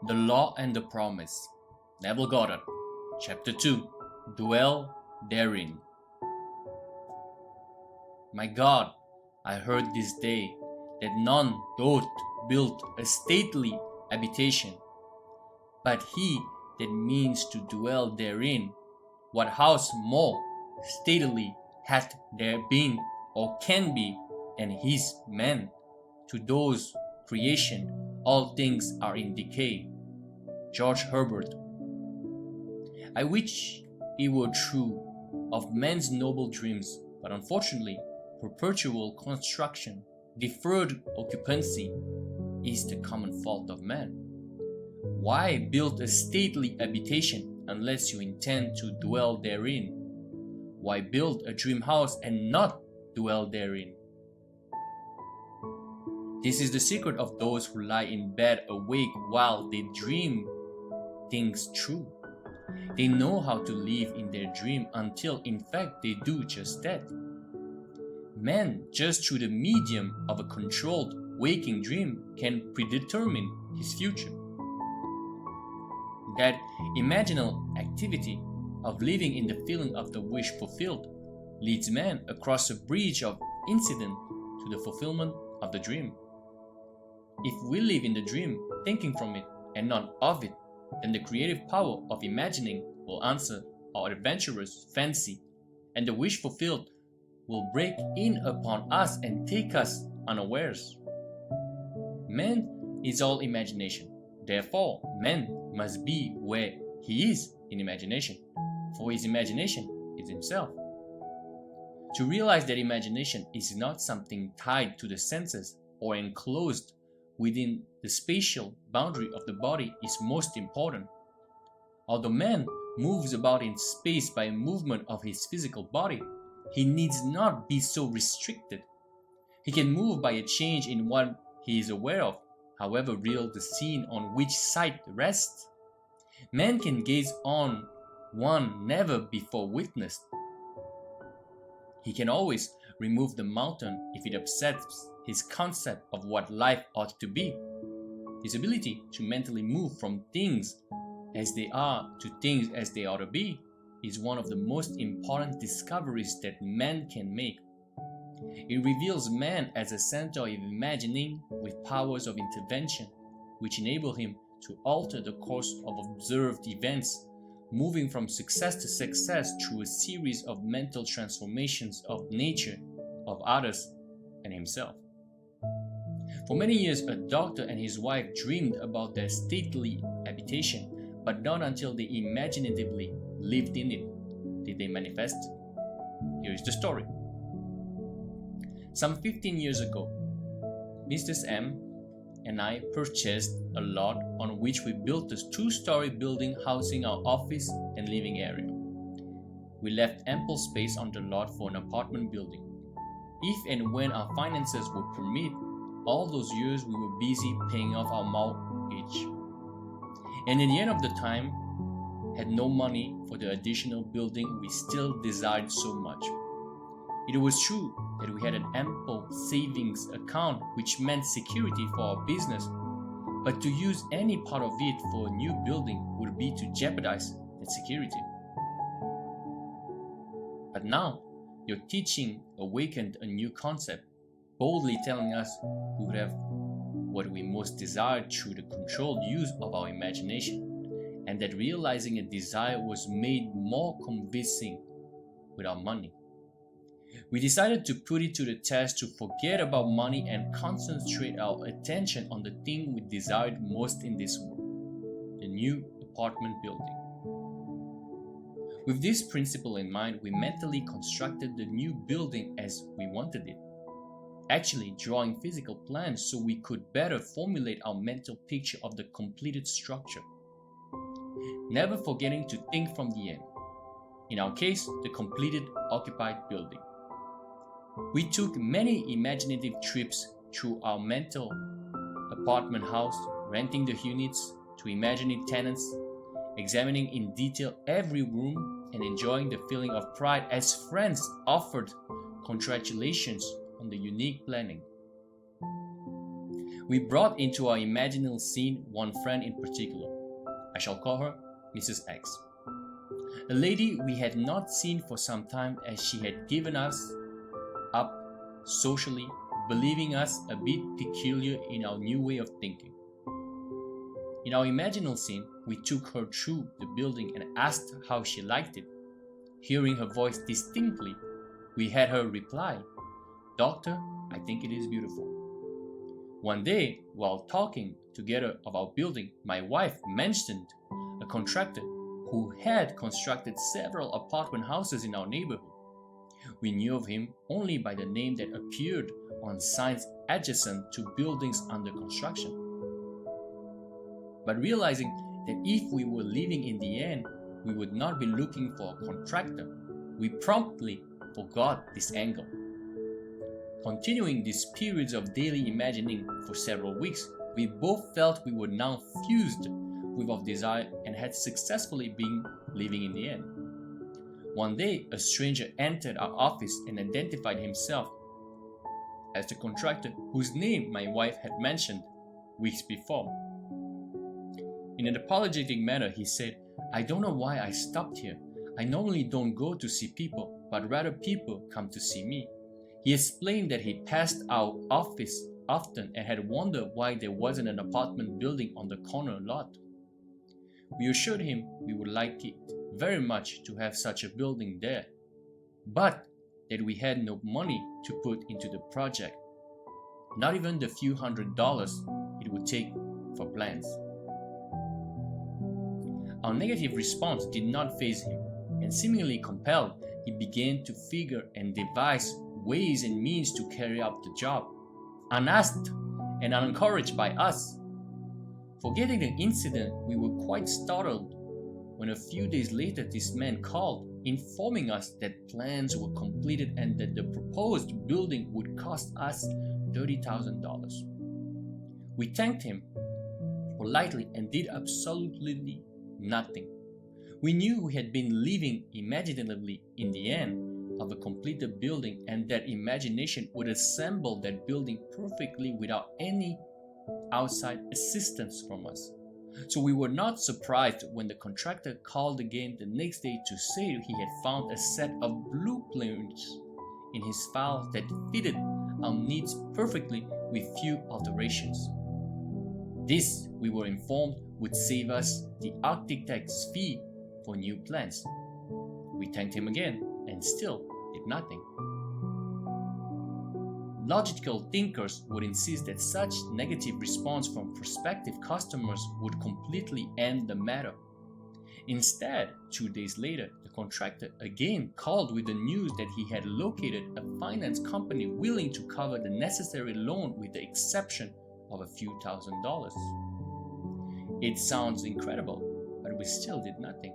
The Law and the Promise, Neville Goddard, Chapter 2, Dwell Therein. My God, I heard this day that none doth build a stately habitation, but he that means to dwell therein. What house more stately hath there been or can be, and his man? To those creation, all things are in decay. George Herbert. I wish it were true of man's noble dreams, but unfortunately, perpetual construction, deferred occupancy, is the common fault of man. Why build a stately habitation unless you intend to dwell therein? Why build a dream house and not dwell therein? This is the secret of those who lie in bed awake while they dream things true. They know how to live in their dream until in fact they do just that. Man, just through the medium of a controlled waking dream, can predetermine his future. That imaginal activity of living in the feeling of the wish fulfilled leads man across a bridge of incident to the fulfillment of the dream. If we live in the dream, thinking from it and not of it, then the creative power of imagining will answer our adventurous fancy, and the wish fulfilled will break in upon us and take us unawares. Man is all imagination. Therefore, man must be where he is in imagination, for his imagination is himself. To realize that imagination is not something tied to the senses or enclosed within the spatial boundary of the body is most important. Although man moves about in space by movement of his physical body, he needs not be so restricted. He can move by a change in what he is aware of, however real the scene on which sight rests. Man can gaze on one never before witnessed. He can always remove the mountain if it upsets his concept of what life ought to be. His ability to mentally move from things as they are to things as they ought to be is one of the most important discoveries that man can make. It reveals man as a center of imagining with powers of intervention, which enable him to alter the course of observed events, moving from success to success through a series of mental transformations of nature, of others, and himself. For many years, a doctor and his wife dreamed about their stately habitation, but not until they imaginatively lived in it did they manifest. Here is the story. Some 15 years ago, Mrs. M and I purchased a lot on which we built a two-story building housing our office and living area. We left ample space on the lot for an apartment building. If and when our finances would permit, all those years we were busy paying off our mortgage. And at the end of the time, had no money for the additional building we still desired so much. It was true that we had an ample savings account, which meant security for our business, but to use any part of it for a new building would be to jeopardize that security. But now, your teaching awakened a new concept, boldly telling us we would have what we most desired through the controlled use of our imagination, and that realizing a desire was made more convincing with our money. We decided to put it to the test to forget about money and concentrate our attention on the thing we desired most in this world, the new apartment building. With this principle in mind, we mentally constructed the new building as we wanted it, actually drawing physical plans so we could better formulate our mental picture of the completed structure, never forgetting to think from the end. In our case, the completed occupied building. We took many imaginative trips through our mental apartment house, renting the units to imaginary tenants, examining in detail every room, and enjoying the feeling of pride as friends offered congratulations on the unique planning. We brought into our imaginal scene one friend in particular. I shall call her Mrs. X. A lady we had not seen for some time, as she had given us up socially, believing us a bit peculiar in our new way of thinking. In our imaginal scene, we took her through the building and asked how she liked it. Hearing her voice distinctly, we had her reply, "Doctor, I think it is beautiful." One day, while talking together of our building, my wife mentioned a contractor who had constructed several apartment houses in our neighborhood. We knew of him only by the name that appeared on signs adjacent to buildings under construction. But realizing that if we were living in the end, we would not be looking for a contractor, we promptly forgot this angle. Continuing these periods of daily imagining for several weeks, we both felt we were now fused with our desire and had successfully been living in the end. One day, a stranger entered our office and identified himself as the contractor whose name my wife had mentioned weeks before. In an apologetic manner, he said, "I don't know why I stopped here. I normally don't go to see people, but rather people come to see me." He explained that he passed our office often and had wondered why there wasn't an apartment building on the corner lot. We assured him we would like it very much to have such a building there, but that we had no money to put into the project, not even the few $100s it would take for plans. Our negative response did not faze him, and seemingly compelled, he began to figure and devise ways and means to carry out the job, unasked and unencouraged by us. Forgetting the incident, we were quite startled when a few days later this man called, informing us that plans were completed and that the proposed building would cost us $30,000. We thanked him politely and did absolutely nothing. We knew we had been living imaginatively in the end of a completed building, and that imagination would assemble that building perfectly without any outside assistance from us. So we were not surprised when the contractor called again the next day to say he had found a set of blueprints in his files that fitted our needs perfectly with few alterations. This, we were informed, would save us the architect's fee for new plans. We thanked him again and still did nothing. Logical thinkers would insist that such negative response from prospective customers would completely end the matter. Instead, 2 days later, the contractor again called with the news that he had located a finance company willing to cover the necessary loan with the exception of a few $1,000s. It sounds incredible, but we still did nothing.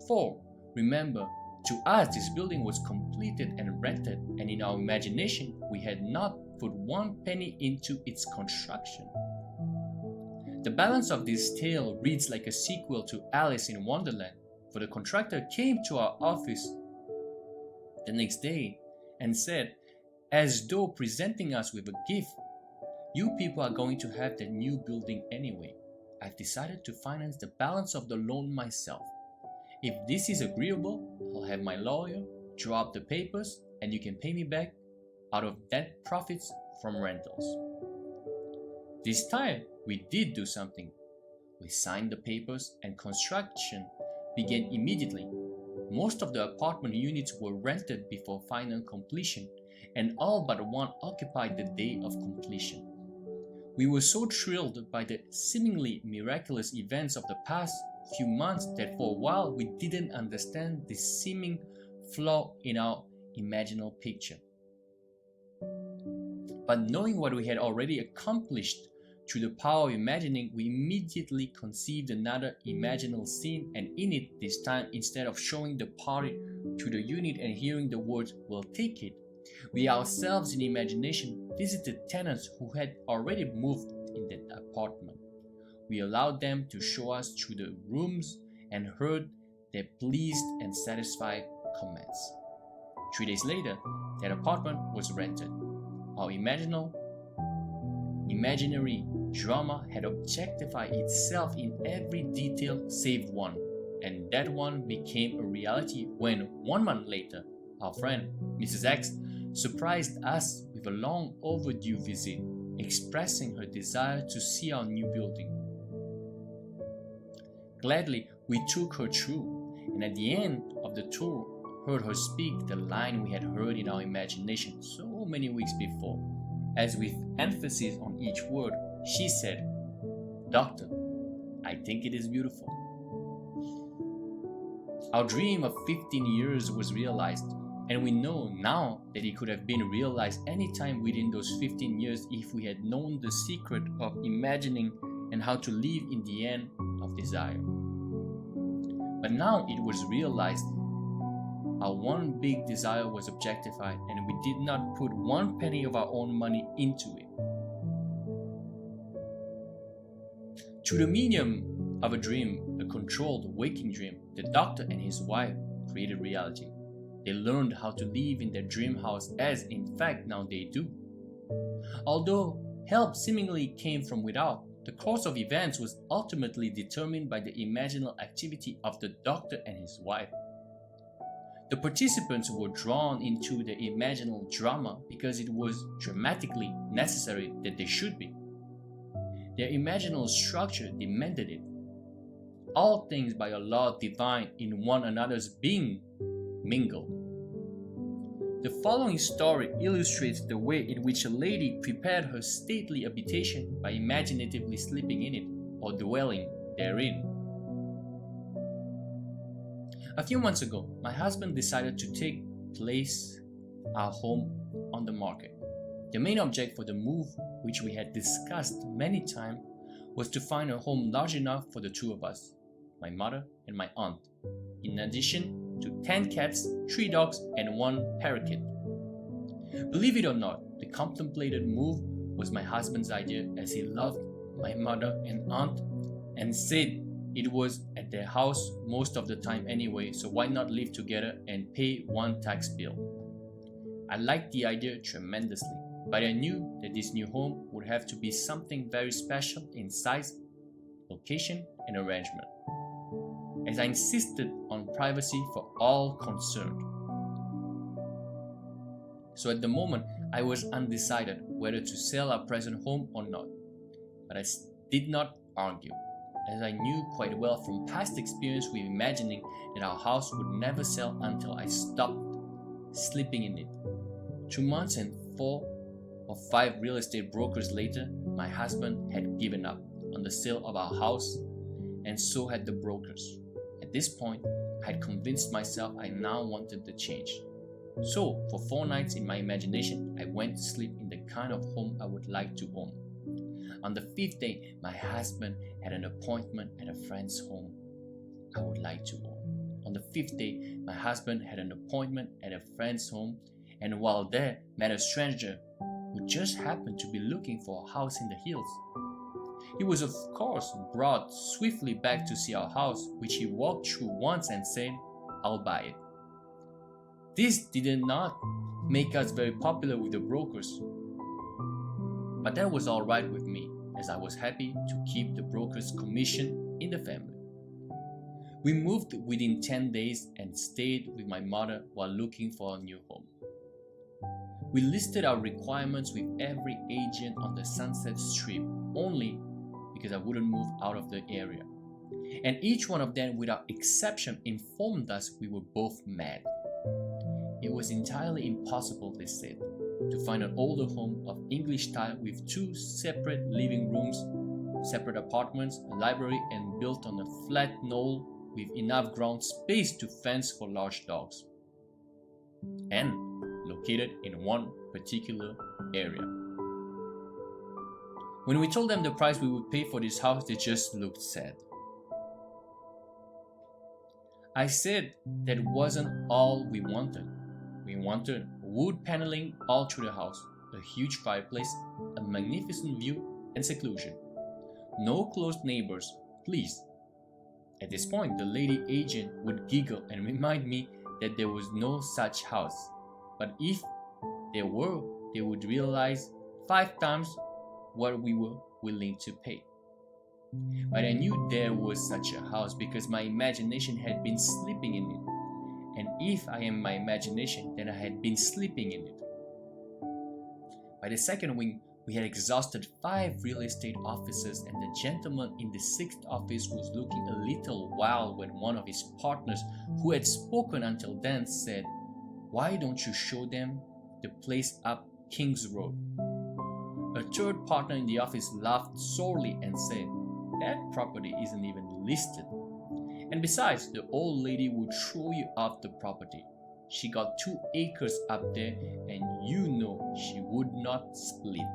For, remember, to us this building was completed and rented, and in our imagination we had not put one penny into its construction. The balance of this tale reads like a sequel to Alice in Wonderland, for the contractor came to our office the next day and said, as though presenting us with a gift, "You people are going to have that new building anyway. I've decided to finance the balance of the loan myself. If this is agreeable, I'll have my lawyer draw up the papers and you can pay me back out of net profits from rentals." This time, we did do something. We signed the papers and construction began immediately. Most of the apartment units were rented before final completion, and all but one occupied the day of completion. We were so thrilled by the seemingly miraculous events of the past few months that for a while we didn't understand this seeming flaw in our imaginal picture. But knowing what we had already accomplished through the power of imagining, we immediately conceived another imaginal scene, and in it this time, instead of showing the party to the unit and hearing the words "we'll take it," we ourselves in imagination visited tenants who had already moved in that apartment. We allowed them to show us through the rooms and heard their pleased and satisfied comments. 3 days later, that apartment was rented. Our imaginal imaginary drama had objectified itself in every detail save one, and that one became a reality when 1 month later, our friend, Mrs. X, surprised us with a long overdue visit, expressing her desire to see our new building. Gladly, we took her through, and at the end of the tour, heard her speak the line we had heard in our imagination so many weeks before, as with emphasis on each word, she said, "Doctor, I think it is beautiful." Our dream of 15 years was realized, and we know now that it could have been realized any time within those 15 years if we had known the secret of imagining and how to live in the end of desire. But now it was realized. Our one big desire was objectified, and we did not put 1 penny of our own money into it. Through the medium of a dream, a controlled waking dream, the doctor and his wife created reality. They learned how to live in their dream house, as in fact now they do. Although help seemingly came from without, the course of events was ultimately determined by the imaginal activity of the doctor and his wife. The participants were drawn into the imaginal drama because it was dramatically necessary that they should be. Their imaginal structure demanded it. All things by a law divine in one another's being mingle. The following story illustrates the way in which a lady prepared her stately habitation by imaginatively sleeping in it or dwelling therein. A few months ago, my husband decided to place our home on the market. The main object for the move, which we had discussed many times, was to find a home large enough for the two of us, my mother and my aunt, in addition to 10 cats, 3 dogs, and 1 parakeet. Believe it or not, the contemplated move was my husband's idea, as he loved my mother and aunt and said it was at their house most of the time anyway, so why not live together and pay 1 tax bill? I liked the idea tremendously, but I knew that this new home would have to be something very special in size, location, and arrangement, as I insisted on privacy for all concerned. So at the moment, I was undecided whether to sell our present home or not, but I did not argue, as I knew quite well from past experience with imagining that our house would never sell until I stopped sleeping in it. 2 months and 4 or 5 real estate brokers later, my husband had given up on the sale of our house, and so had the brokers. At this point, I had convinced myself I now wanted the change. So, for 4 nights in my imagination, I went to sleep in the kind of home I would like to own. On the 5th day, my husband had an appointment at a friend's home I would like to own. On the 5th day, my husband had an appointment at a friend's home, and while there, met a stranger who just happened to be looking for a house in the hills. He was, of course, brought swiftly back to see our house, which he walked through once and said, "I'll buy it." This did not make us very popular with the brokers, but that was alright with me, as I was happy to keep the broker's commission in the family. We moved within 10 days and stayed with my mother while looking for a new home. We listed our requirements with every agent on the Sunset Strip, only because I wouldn't move out of the area. And each one of them, without exception, informed us we were both mad. It was entirely impossible, they said, to find an older home of English style with 2 separate living rooms, separate apartments, a library, and built on a flat knoll with enough ground space to fence for large dogs, and located in one particular area. When we told them the price we would pay for this house, they just looked sad. I said that wasn't all we wanted. We wanted wood paneling all through the house, a huge fireplace, a magnificent view, and seclusion. No close neighbors, please. At this point, the lady agent would giggle and remind me that there was no such house. But if there were, they would realize 5 times what we were willing to pay. But I knew there was such a house because my imagination had been sleeping in it. And if I am my imagination, then I had been sleeping in it. By the second wing, we had exhausted 5 real estate offices, and the gentleman in the 6th office was looking a little wild when one of his partners, who had spoken until then, said, "Why don't you show them the place up King's Road?" A third partner in the office laughed sorely and said, "That property isn't even listed. And besides, the old lady would throw you off the property. She got 2 acres up there, and you know she would not split."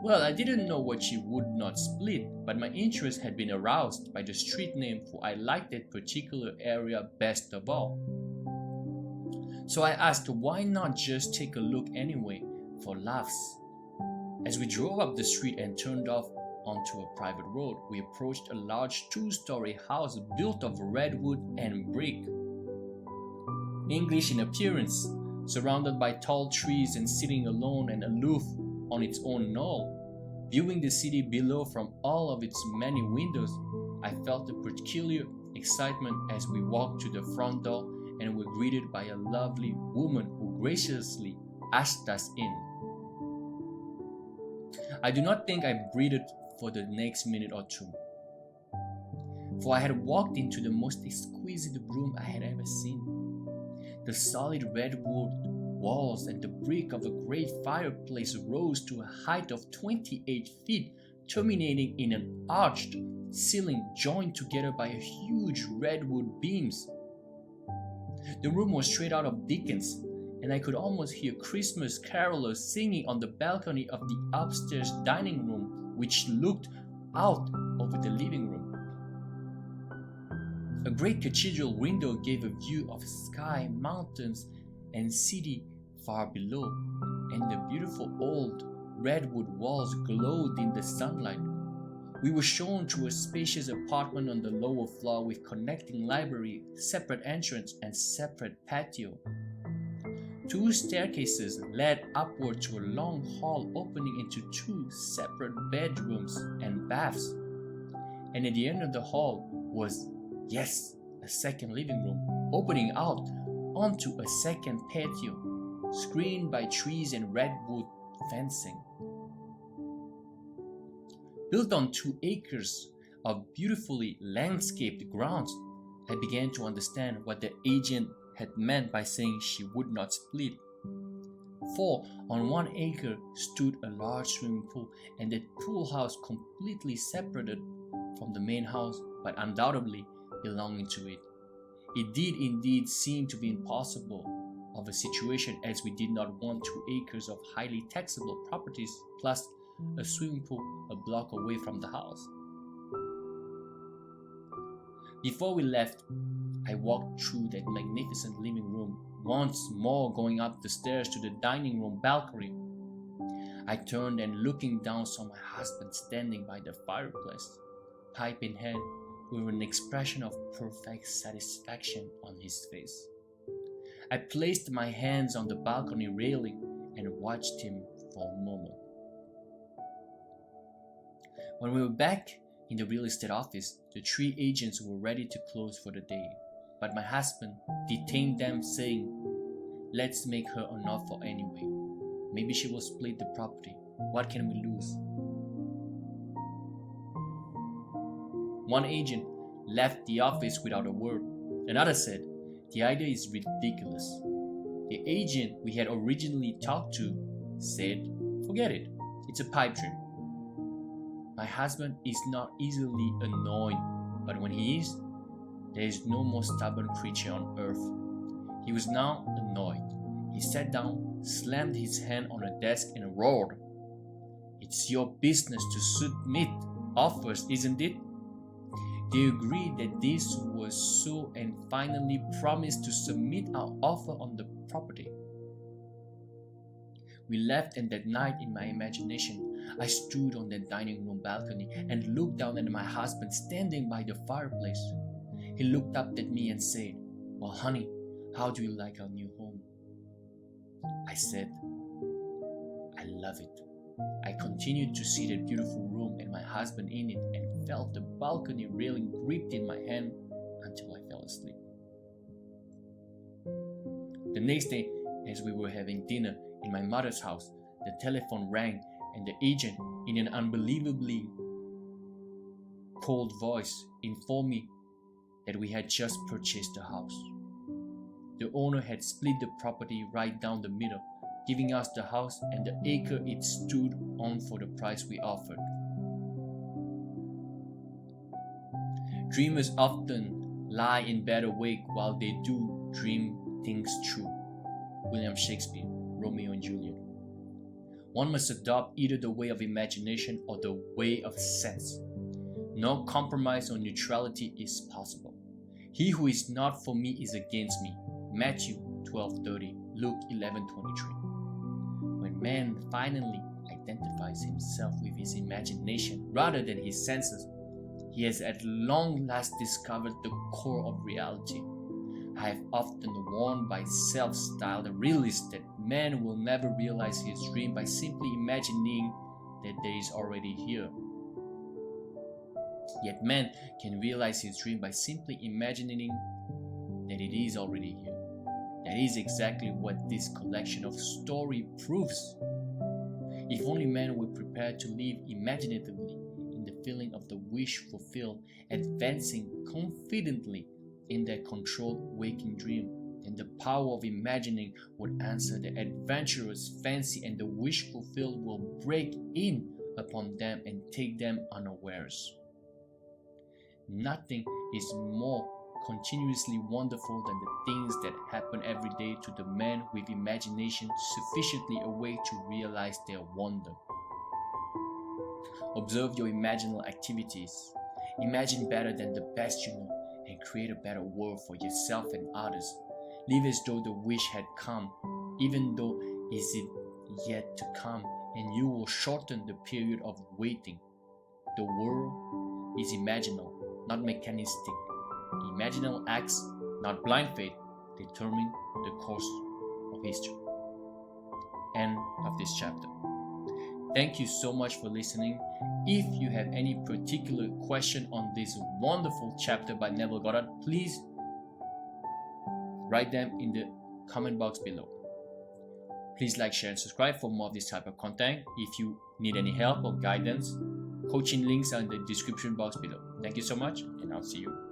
Well, I didn't know what she would not split, but my interest had been aroused by the street name, for I liked that particular area best of all. So I asked, why not just take a look anyway, for laughs? As we drove up the street and turned off onto a private road, we approached a large 2-story house built of redwood and brick. English in appearance, surrounded by tall trees and sitting alone and aloof on its own knoll, viewing the city below from all of its many windows, I felt a peculiar excitement as we walked to the front door and were greeted by a lovely woman who graciously asked us in. I do not think I breathed for the next minute or two, for I had walked into the most exquisite room I had ever seen. The solid redwood walls and the brick of a great fireplace rose to a height of 28 feet, terminating in an arched ceiling joined together by huge redwood beams. The room was straight out of Dickens, and I could almost hear Christmas carolers singing on the balcony of the upstairs dining room, which looked out over the living room. A great cathedral window gave a view of sky, mountains, and city far below, and the beautiful old redwood walls glowed in the sunlight. We were shown to a spacious apartment on the lower floor with connecting library, separate entrance, and separate patio. 2 staircases led upward to a long hall opening into 2 separate bedrooms and baths. And at the end of the hall was, yes, a second living room, opening out onto a second patio, screened by trees and redwood fencing. Built on 2 acres of beautifully landscaped grounds, I began to understand what the agent had meant by saying she would not split. For on 1 acre stood a large swimming pool, and that pool house completely separated from the main house, but undoubtedly belonging to it. It did indeed seem to be impossible of a situation, as we did not want 2 acres of highly taxable properties plus a swimming pool a block away from the house. Before we left, I walked through that magnificent living room, once more going up the stairs to the dining room balcony. I turned and looking down saw my husband standing by the fireplace, pipe in hand, with an expression of perfect satisfaction on his face. I placed my hands on the balcony railing and watched him for a moment. When we were back in the real estate office, the 3 agents were ready to close for the day, but my husband detained them, saying, "Let's make her an offer anyway. Maybe she will split the property. What can we lose?" One agent left the office without a word. Another said, "The idea is ridiculous." The agent we had originally talked to said, "Forget it. It's a pipe dream." My husband is not easily annoyed, but when he is, there is no more stubborn creature on earth. He was now annoyed. He sat down, slammed his hand on a desk, and roared, "It's your business to submit offers, isn't it?" They agreed that this was so and finally promised to submit our offer on the property. We left, and that night in my imagination, I stood on the dining room balcony and looked down at my husband standing by the fireplace. He looked up at me and said, "Well, honey, how do you like our new home?" I said, "I love it." I continued to see the beautiful room and my husband in it and felt the balcony railing gripped in my hand until I fell asleep. The next day, as we were having dinner in my mother's house, the telephone rang and the agent, in an unbelievably cold voice, informed me that we had just purchased the house. The owner had split the property right down the middle, giving us the house and the acre it stood on for the price we offered. Dreamers often lie in bed awake while they do dream things true. William Shakespeare, Romeo and Juliet. One must adopt either the way of imagination or the way of sense. No compromise or neutrality is possible. He who is not for me is against me. Matthew 12:30, Luke 11:23. When man finally identifies himself with his imagination rather than his senses, he has at long last discovered the core of reality. I have often warned by self-styled realists that man will never realize his dream by simply imagining that there is already here. Yet man can realize his dream by simply imagining that it is already here. That is exactly what this collection of story proves. If only men were prepared to live imaginatively in the feeling of the wish fulfilled, advancing confidently in their controlled waking dream, then the power of imagining would answer the adventurous fancy and the wish fulfilled will break in upon them and take them unawares. Nothing is more continuously wonderful than the things that happen every day to the man with imagination sufficiently awake to realize their wonder. Observe your imaginal activities. Imagine better than the best you know and create a better world for yourself and others. Live as though the wish had come, even though is it yet to come, and you will shorten the period of waiting. The world is imaginal, not mechanistic. Imaginal acts, not blind faith, determine the course of history. End of this chapter. Thank you so much for listening. If you have any particular question on this wonderful chapter by Neville Goddard, please write them in the comment box below. Please like, share, and subscribe for more of this type of content. If you need any help or guidance, coaching links are in the description box below. Thank you so much, and I'll see you